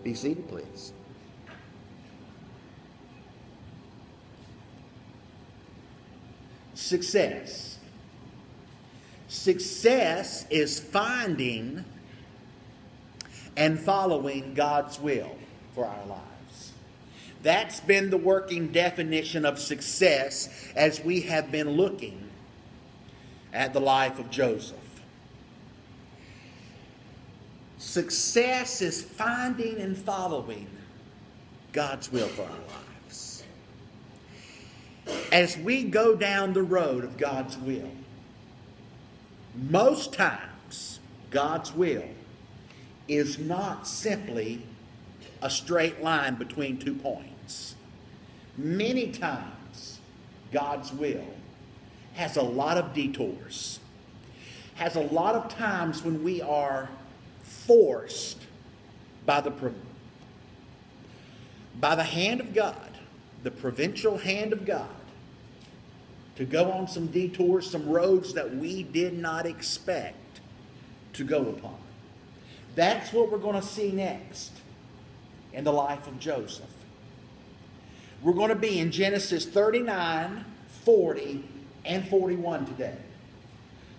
Be seated, please. Success. Success is finding and following God's will for our lives. That's been the working definition of success as we have been looking at the life of Joseph. Success is finding and following God's will for our lives. As we go down the road of God's will, most times God's will is not simply a straight line between 2 points. Many times God's will has a lot of detours, has a lot of times when we are forced by the hand of God, the providential hand of God, to go on some detours, some roads that we did not expect to go upon. That's what we're going to see next in the life of Joseph. We're going to be in Genesis 39, 40, and 41 today.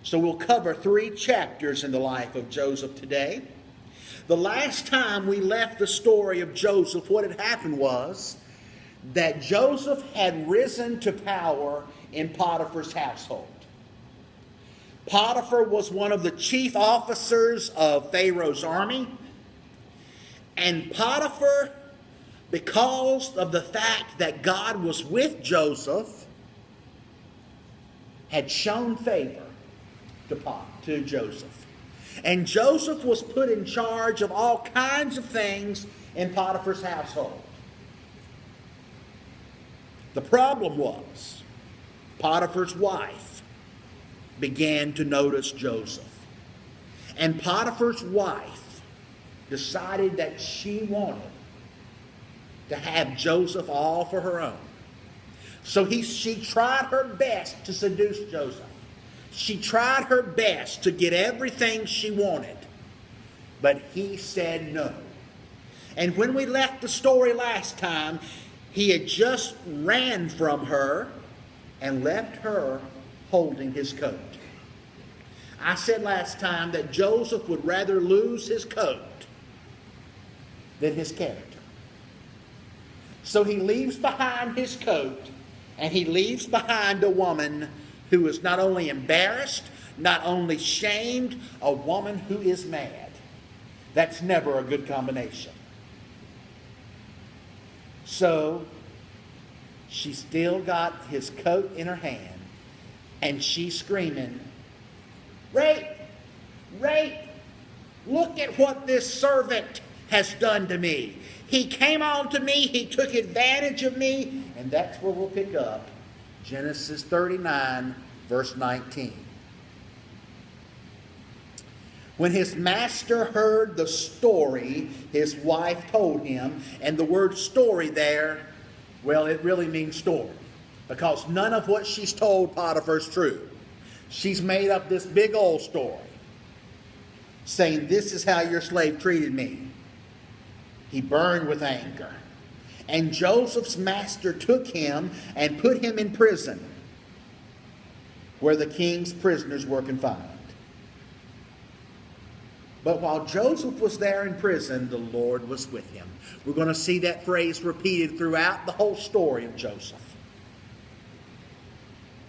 So we'll cover 3 chapters in the life of Joseph today. The last time we left the story of Joseph, what had happened was that Joseph had risen to power in Potiphar's household. Potiphar was one of the chief officers of Pharaoh's army. And Potiphar, because of the fact that God was with Joseph, had shown favor to Joseph. And Joseph was put in charge of all kinds of things in Potiphar's household. The problem was, Potiphar's wife began to notice Joseph. And Potiphar's wife decided that she wanted to have Joseph all for her own. So she tried her best to seduce Joseph. She tried her best to get everything she wanted. But he said no. And when we left the story last time, he had just ran from her and left her holding his coat. I said last time that Joseph would rather lose his coat than his character. So he leaves behind his coat, and he leaves behind a woman who is not only embarrassed, not only shamed, a woman who is mad. That's never a good combination. So she still got his coat in her hand, and she's screaming, "Rape! Rape! Look at what this servant has done to me. He came on to me, he took advantage of me." And that's where we'll pick up Genesis 39, verse 19. When his master heard the story his wife told him, and the word story there, well, it really means story, because none of what she's told Potiphar is true. She's made up this big old story, saying, "This is how your slave treated me." He burned with anger. And Joseph's master took him and put him in prison, where the king's prisoners were confined. But while Joseph was there in prison, the Lord was with him. We're going to see that phrase repeated throughout the whole story of Joseph.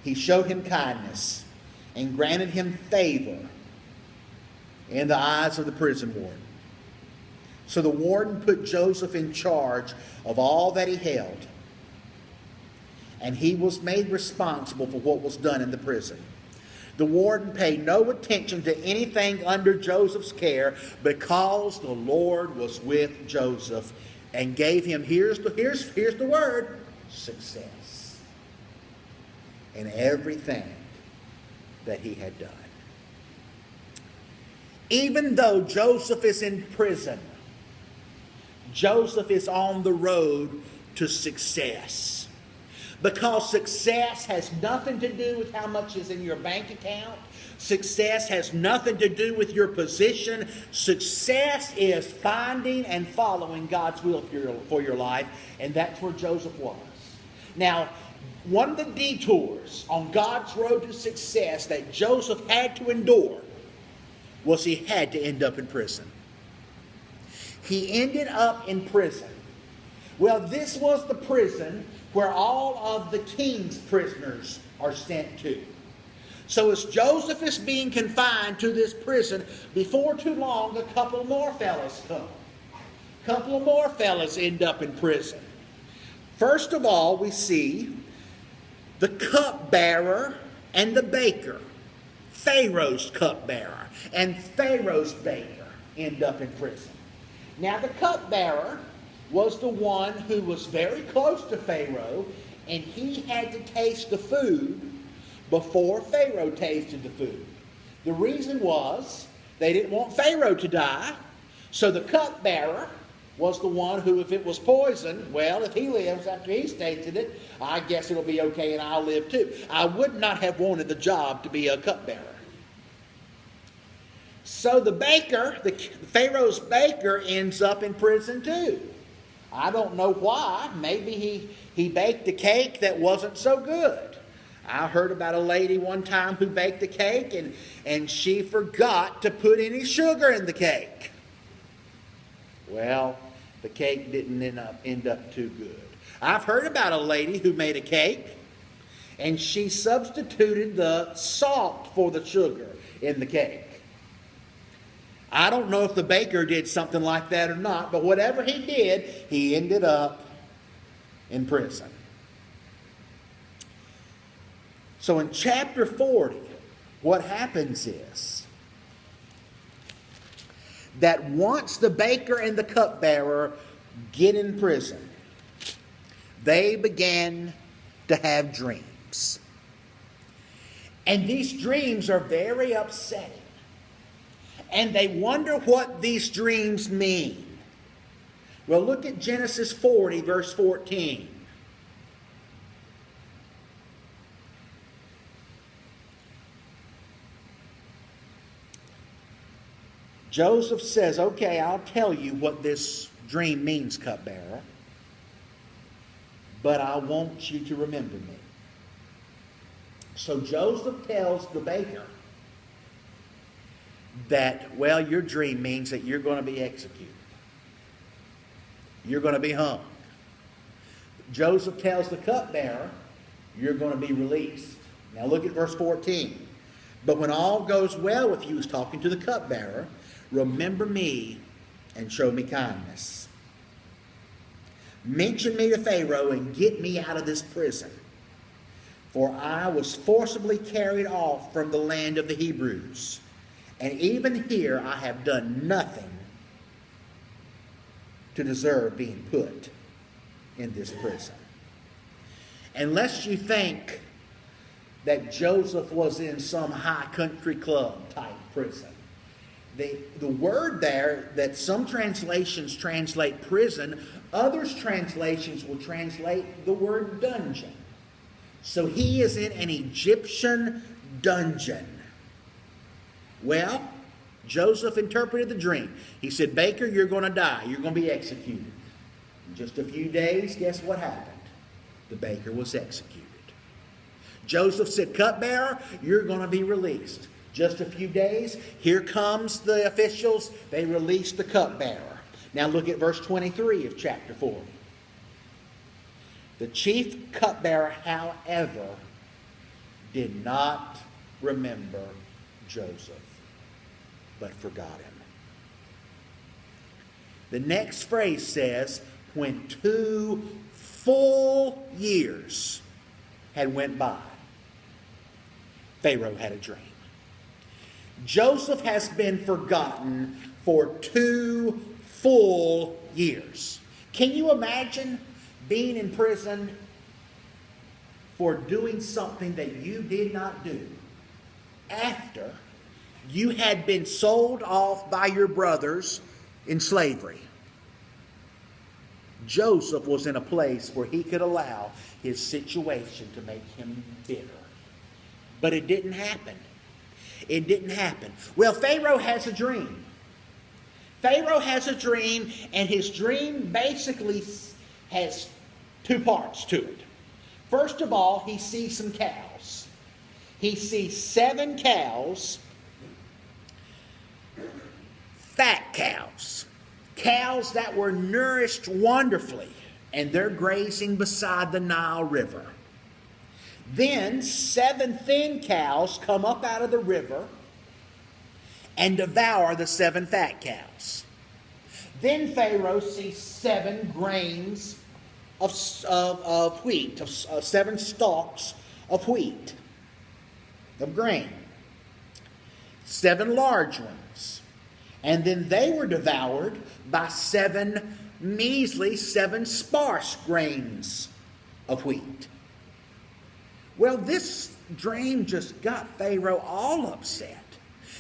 He showed him kindness and granted him favor in the eyes of the prison warden. So the warden put Joseph in charge of all that he held, and he was made responsible for what was done in the prison. The warden paid no attention to anything under Joseph's care, because the Lord was with Joseph and gave him, here's the word, success in everything that he had done. Even though Joseph is in prison, Joseph is on the road to success. Because success has nothing to do with how much is in your bank account. Success has nothing to do with your position. Success is finding and following God's will for your life. And that's where Joseph was. Now, one of the detours on God's road to success that Joseph had to endure was he had to end up in prison. He ended up in prison. Well, this was the prison where all of the king's prisoners are sent to. So as Joseph is being confined to this prison, before too long, a couple more fellas come. A couple of more fellas end up in prison. First of all, we see the cupbearer and the baker. Pharaoh's cupbearer and Pharaoh's baker end up in prison. Now the cupbearer was the one who was very close to Pharaoh, and he had to taste the food before Pharaoh tasted the food. The reason was they didn't want Pharaoh to die, so the cupbearer was the one who, if it was poison, well, if he lives after he's tasted it, I guess it'll be okay and I'll live too. I would not have wanted the job to be a cupbearer. So the baker, the Pharaoh's baker, ends up in prison too. I don't know why. Maybe he baked a cake that wasn't so good. I heard about a lady one time who baked a cake and she forgot to put any sugar in the cake. Well, the cake didn't end up too good. I've heard about a lady who made a cake and she substituted the salt for the sugar in the cake. I don't know if the baker did something like that or not, but whatever he did, he ended up in prison. So in chapter 40, what happens is that once the baker and the cupbearer get in prison, they began to have dreams. And these dreams are very upsetting. And they wonder what these dreams mean. Well, look at Genesis 40, verse 14. Joseph says, okay, I'll tell you what this dream means, cupbearer, but I want you to remember me. So Joseph tells the baker that, well, your dream means that you're going to be executed. You're going to be hung. Joseph tells the cupbearer, you're going to be released. Now look at verse 14. But when all goes well with you, he's talking to the cupbearer, remember me and show me kindness. Mention me to Pharaoh and get me out of this prison. For I was forcibly carried off from the land of the Hebrews. And even here I have done nothing to deserve being put in this prison. Unless you think that Joseph was in some high country club type prison. The word there that some translations translate prison, others translations will translate the word dungeon. So he is in an Egyptian dungeon. Well, Joseph interpreted the dream. He said, baker, you're going to die. You're going to be executed. In just a few days, guess what happened? The baker was executed. Joseph said, cupbearer, you're going to be released. Just a few days, here comes the officials. They release the cupbearer. Now look at verse 23 of chapter 40. The chief cupbearer, however, did not remember Joseph, but forgot him. The next phrase says, when 2 full years had went by, Pharaoh had a dream. Joseph has been forgotten for 2 full years. Can you imagine being in prison for doing something that you did not do after you had been sold off by your brothers in slavery? Joseph was in a place where he could allow his situation to make him bitter. But it didn't happen. It didn't happen. Well, Pharaoh has a dream. Pharaoh has a dream, and his dream basically has two parts to it. First of all, he sees some cows. He sees 7 cows, fat cows, cows that were nourished wonderfully, and they're grazing beside the Nile River. Then 7 thin cows come up out of the river and devour the 7 fat cows. Then Pharaoh sees 7 grains of wheat, 7 stalks of wheat, of grain. 7 large ones. And then they were devoured by 7 measly, 7 sparse grains of wheat. Well, this dream just got Pharaoh all upset.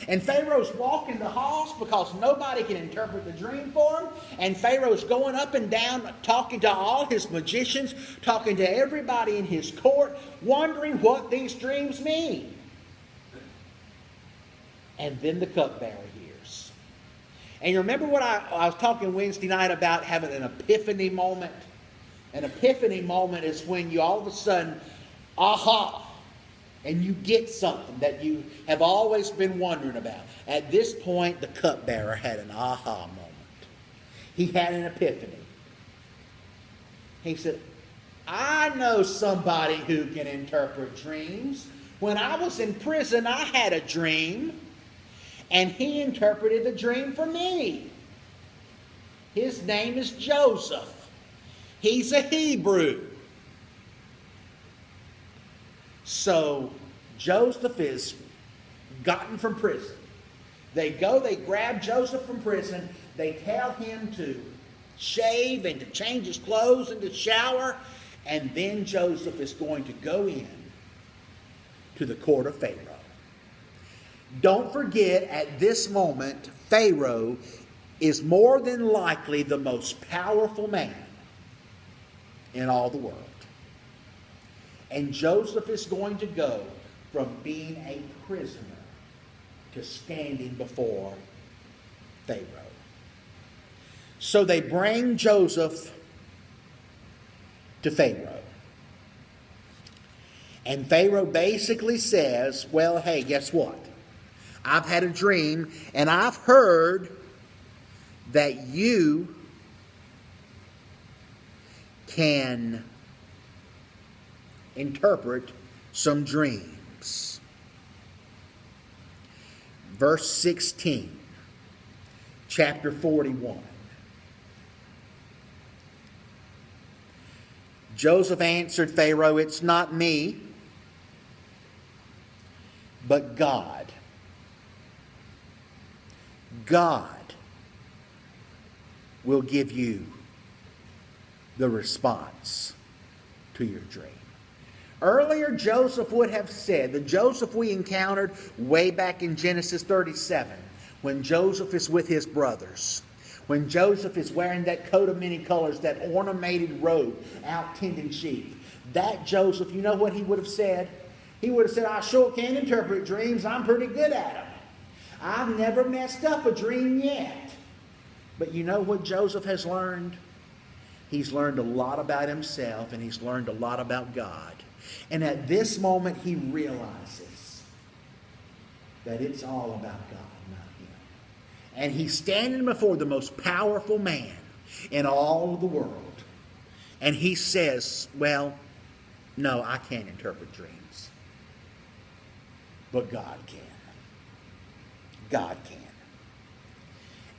And Pharaoh's walking the halls because nobody can interpret the dream for him. And Pharaoh's going up and down, talking to all his magicians, talking to everybody in his court, wondering what these dreams mean. And then the cupbearer hears. And you remember what I was talking Wednesday night about having an epiphany moment? An epiphany moment is when you all of a sudden, aha! And you get something that you have always been wondering about. At this point, the cupbearer had an aha moment. He had an epiphany. He said, I know somebody who can interpret dreams. When I was in prison, I had a dream, and he interpreted the dream for me. His name is Joseph. He's a Hebrew. So Joseph is gotten from prison. They grab Joseph from prison. They tell him to shave and to change his clothes and to shower. And then Joseph is going to go in to the court of Pharaoh. Don't forget, at this moment, Pharaoh is more than likely the most powerful man in all the world. And Joseph is going to go from being a prisoner to standing before Pharaoh. So they bring Joseph to Pharaoh. And Pharaoh basically says, well, hey, guess what? I've had a dream, and I've heard that you can interpret some dreams. Verse 16, chapter 41. Joseph answered Pharaoh, it's not me, but God. God will give you the response to your dream. Earlier, Joseph would have said, the Joseph we encountered way back in Genesis 37, when Joseph is with his brothers, when Joseph is wearing that coat of many colors, that ornamented robe, out tending sheep. That Joseph, you know what he would have said? He would have said, I sure can interpret dreams. I'm pretty good at them. I've never messed up a dream yet. But you know what Joseph has learned? He's learned a lot about himself, and he's learned a lot about God. And at this moment, he realizes that it's all about God, not him. And he's standing before the most powerful man in all of the world. And he says, well, no, I can't interpret dreams. But God can. God can.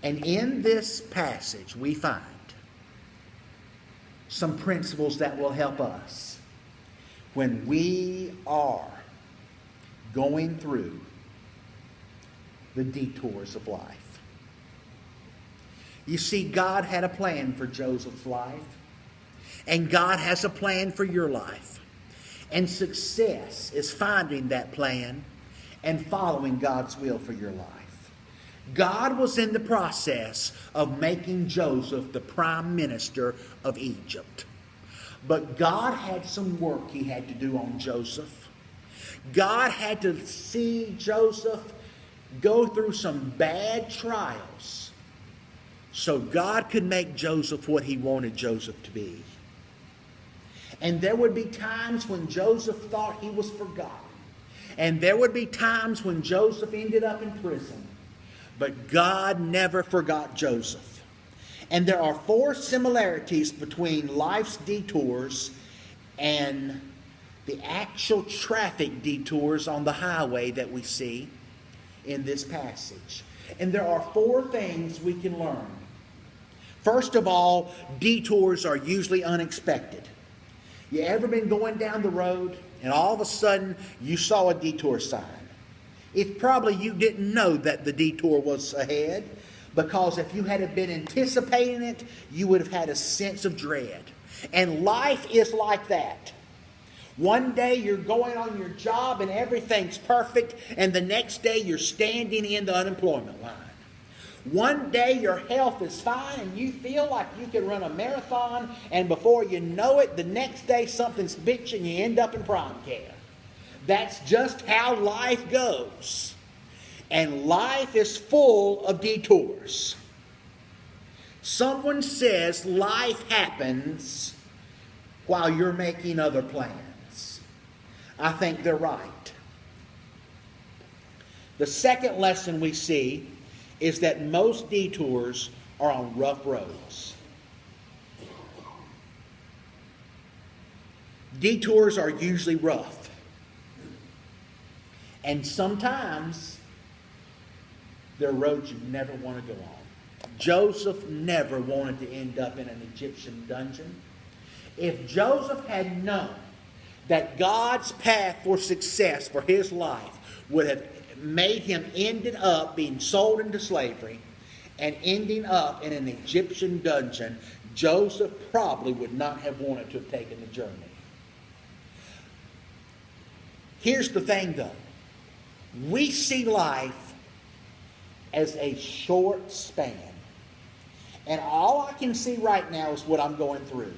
And in this passage, we find some principles that will help us when we are going through the detours of life. You see, God had a plan for Joseph's life, and God has a plan for your life. And success is finding that plan and following God's will for your life. God was in the process of making Joseph the prime minister of Egypt. But God had some work he had to do on Joseph. God had to see Joseph go through some bad trials so God could make Joseph what he wanted Joseph to be. And there would be times when Joseph thought he was forgotten. And there would be times when Joseph ended up in prison. But God never forgot Joseph. And there are 4 similarities between life's detours and the actual traffic detours on the highway that we see in this passage. And there are 4 things we can learn. First of all, detours are usually unexpected. You ever been going down the road and all of a sudden you saw a detour sign? It's probably you didn't know that the detour was ahead, because if you had been anticipating it, you would have had a sense of dread. And life is like that. One day you're going on your job and everything's perfect, and the next day you're standing in the unemployment line. One day your health is fine and you feel like you can run a marathon, and before you know it, the next day something's bitching and you end up in prom care. That's just how life goes. And life is full of detours. Someone says life happens while you're making other plans. I think they're right. The second lesson we see is that most detours are on rough roads. Detours are usually rough. And sometimes they're roads you never want to go on. Joseph never wanted to end up in an Egyptian dungeon. If Joseph had known that God's path for success for his life would have made him ended up being sold into slavery and ending up in an Egyptian dungeon, Joseph probably would not have wanted to have taken the journey. Here's the thing though. We see life as a short span. And all I can see right now is what I'm going through.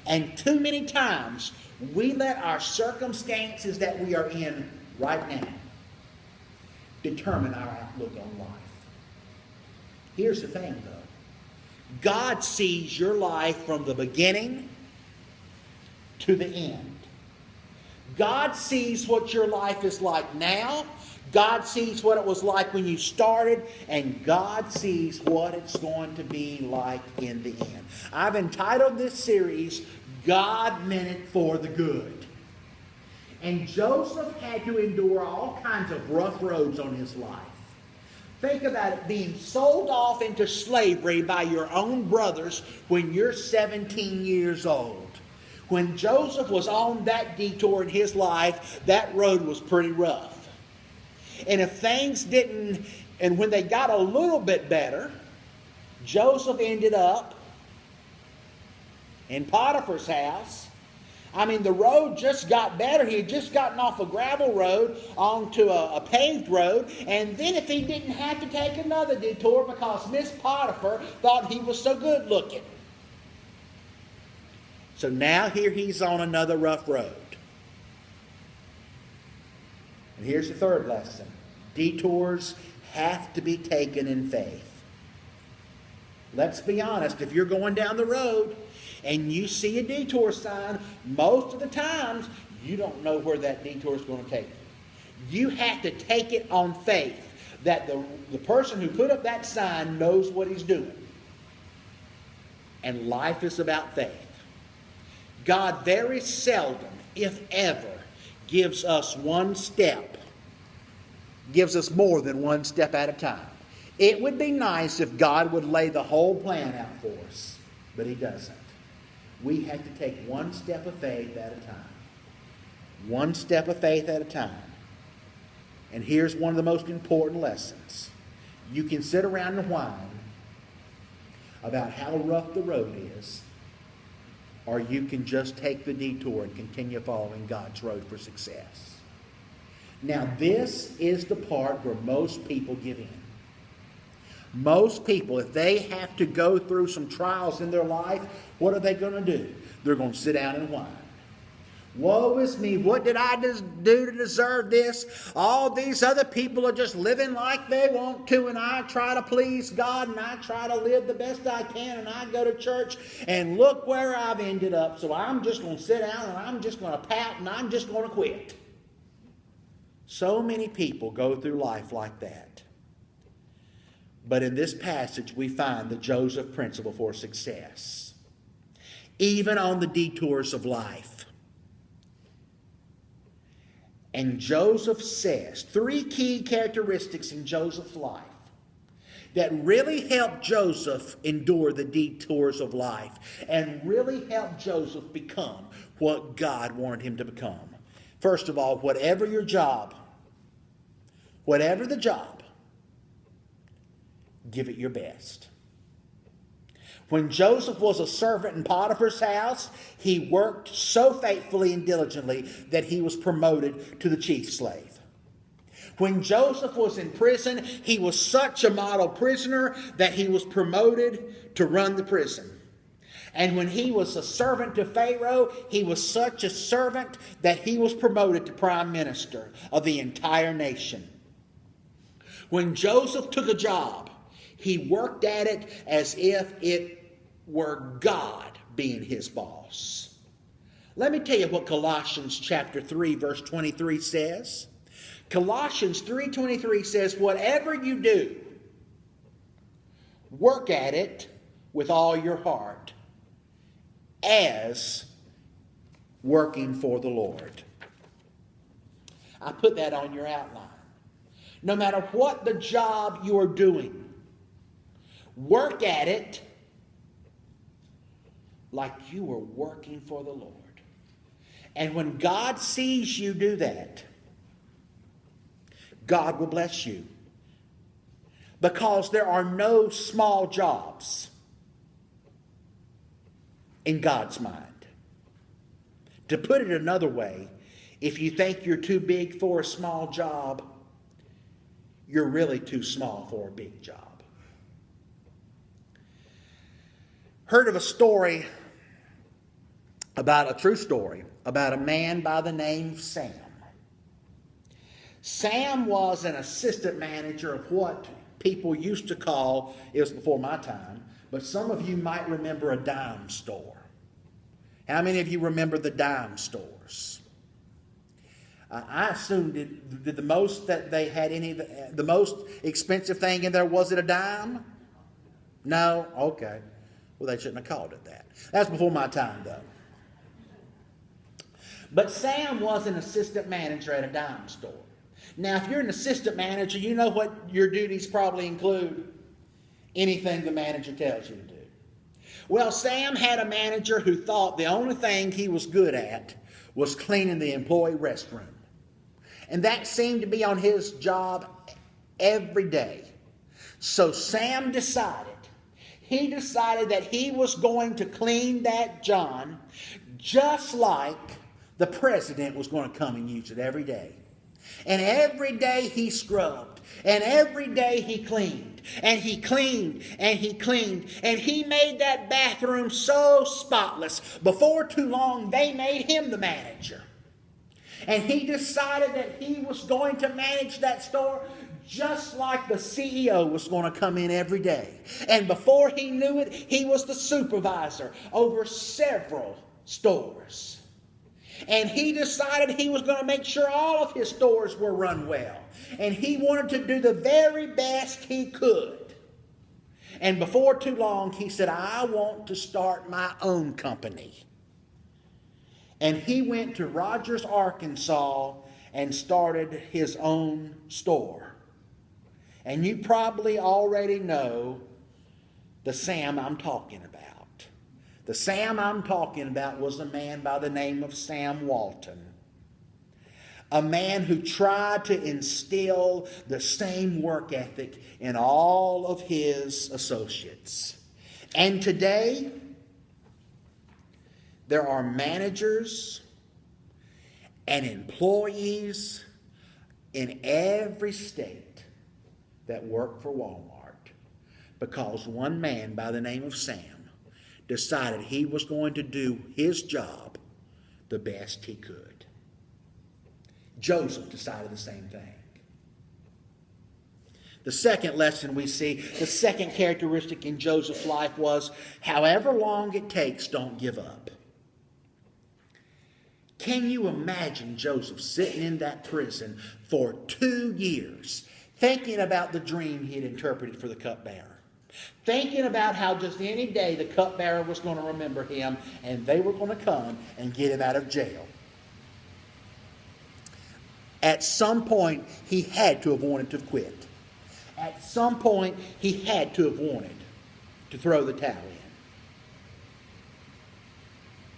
And too many times we let our circumstances that we are in right now determine our outlook on life. Here's the thing though. God sees your life from the beginning to the end. God sees what your life is like now. God sees what it was like when you started, and God sees what it's going to be like in the end. I've entitled this series, God Meant It for the Good. And Joseph had to endure all kinds of rough roads on his life. Think about it, being sold off into slavery by your own brothers when you're 17 years old. When Joseph was on that detour in his life, that road was pretty rough. And if things didn't, and when they got a little bit better, Joseph ended up in Potiphar's house. I mean, the road just got better. He had just gotten off a gravel road onto a paved road. And then if he didn't have to take another detour because Miss Potiphar thought he was so good looking. So now here he's on another rough road. And here's the third lesson. Detours have to be taken in faith. Let's be honest. If you're going down the road and you see a detour sign, most of the times you don't know where that detour is going to take you. You have to take it on faith that the person who put up that sign knows what he's doing. And life is about faith. God very seldom, if ever, gives us one step, gives us more than one step at a time. It would be nice if God would lay the whole plan out for us, but He doesn't. We have to take one step of faith at a time. One step of faith at a time. And here's one of the most important lessons. You can sit around and whine about how rough the road is, or you can just take the detour and continue following God's road for success. Now, this is the part where most people give in. Most people, if they have to go through some trials in their life, what are they going to do? They're going to sit down and whine. Woe is me, what did I do to deserve this? All these other people are just living like they want to, and I try to please God, and I try to live the best I can, and I go to church, and look where I've ended up. So I'm just going to sit down, and I'm just going to pout, and I'm just going to quit. So many people go through life like that. But in this passage, we find the Joseph principle for success. Even on the detours of life. And Joseph says 3 key characteristics in Joseph's life that really helped Joseph endure the detours of life and really helped Joseph become what God wanted him to become. First of all, whatever your job, whatever the job, give it your best. When Joseph was a servant in Potiphar's house, he worked so faithfully and diligently that he was promoted to the chief slave. When Joseph was in prison, he was such a model prisoner that he was promoted to run the prison. And when he was a servant to Pharaoh, he was such a servant that he was promoted to prime minister of the entire nation. When Joseph took a job, he worked at it as if it were God being his boss. Let me tell you what Colossians chapter 3 verse 23 says. Colossians 3:23 says, whatever you do, work at it with all your heart as working for the Lord. I put that on your outline. No matter what the job you are doing, work at it like you were working for the Lord. And when God sees you do that, God will bless you. Because there are no small jobs in God's mind. To put it another way, if you think you're too big for a small job, you're really too small for a big job. Heard of a story a true story about a man by the name of Sam. Sam was an assistant manager of what people used to call, it was before my time, but some of you might remember a dime store. How many of you remember the dime stores? I assume did the most that they had the most expensive thing in there, was it a dime? No? Okay. Well, they shouldn't have called it that. That's before my time, though. But Sam was an assistant manager at a dime store. Now, if you're an assistant manager, you know what your duties probably include. Anything the manager tells you to do. Well, Sam had a manager who thought the only thing he was good at was cleaning the employee restroom. And that seemed to be on his job every day. So Sam decided that he was going to clean that John just like the president was going to come and use it every day. And every day he scrubbed. And every day he cleaned. And he cleaned. And he cleaned. And he made that bathroom so spotless. Before too long, they made him the manager. And he decided that he was going to manage that store just like the CEO was going to come in every day. And before he knew it, he was the supervisor over several stores. And he decided he was going to make sure all of his stores were run well. And he wanted to do the very best he could. And before too long, he said, I want to start my own company. And he went to Rogers, Arkansas, and started his own store. And you probably already know the Sam I'm talking about. The Sam I'm talking about was a man by the name of Sam Walton. A man who tried to instill the same work ethic in all of his associates. And today, there are managers and employees in every state that work for Walmart. because one man by the name of Sam decided he was going to do his job the best he could. Joseph decided the same thing. The second lesson we see, the second characteristic in Joseph's life was, however long it takes, don't give up. Can you imagine Joseph sitting in that prison for 2 years, thinking about the dream he had interpreted for the cupbearer, thinking about how just any day the cupbearer was going to remember him and they were going to come and get him out of jail? At some point, he had to have wanted to quit. At some point, he had to have wanted to throw the towel in.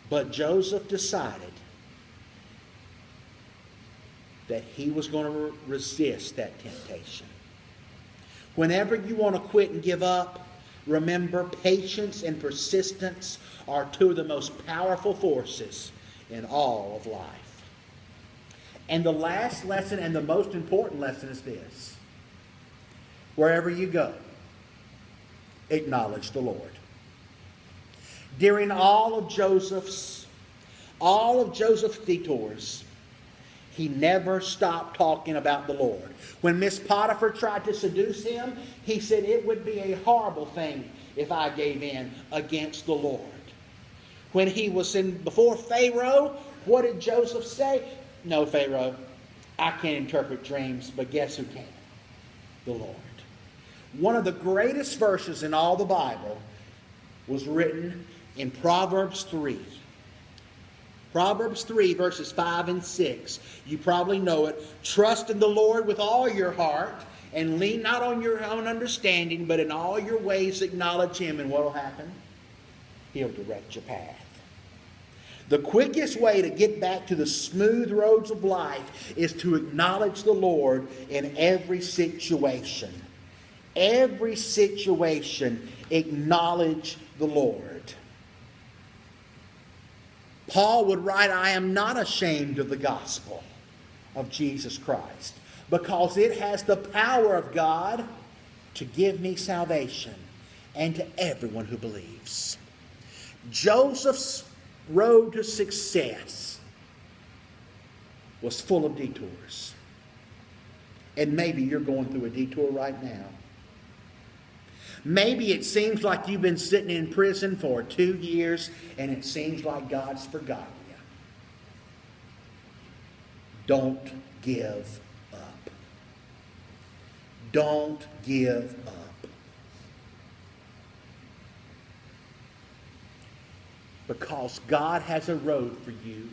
But Joseph decided that he was going to resist that temptation. Whenever you want to quit and give up, remember, patience and persistence are two of the most powerful forces in all of life. And the last lesson and the most important lesson is this. Wherever you go, acknowledge the Lord. During all of Joseph's detours, he never stopped talking about the Lord. When Miss Potiphar tried to seduce him, he said it would be a horrible thing if I gave in against the Lord. When he was before Pharaoh, what did Joseph say? No, Pharaoh, I can't interpret dreams, but guess who can? The Lord. One of the greatest verses in all the Bible was written in Proverbs 3. Proverbs 3, verses 5 and 6. You probably know it. Trust in the Lord with all your heart, and lean not on your own understanding, but in all your ways acknowledge Him. And what will happen? He'll direct your path. The quickest way to get back to the smooth roads of life is to acknowledge the Lord in every situation. Every situation, acknowledge the Lord. Paul would write, I am not ashamed of the gospel of Jesus Christ, because it has the power of God to give me salvation and to everyone who believes. Joseph's road to success was full of detours. And maybe you're going through a detour right now. Maybe it seems like you've been sitting in prison for 2 years and it seems like God's forgotten you. Don't give up. Don't give up. Because God has a road for you.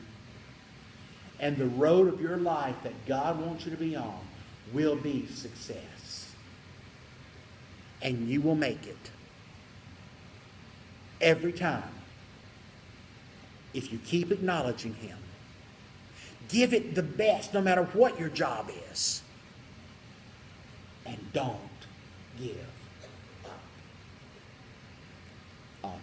And the road of your life that God wants you to be on will be success. And you will make it. Every time. If you keep acknowledging Him. Give it the best no matter what your job is. And don't give up. Amen.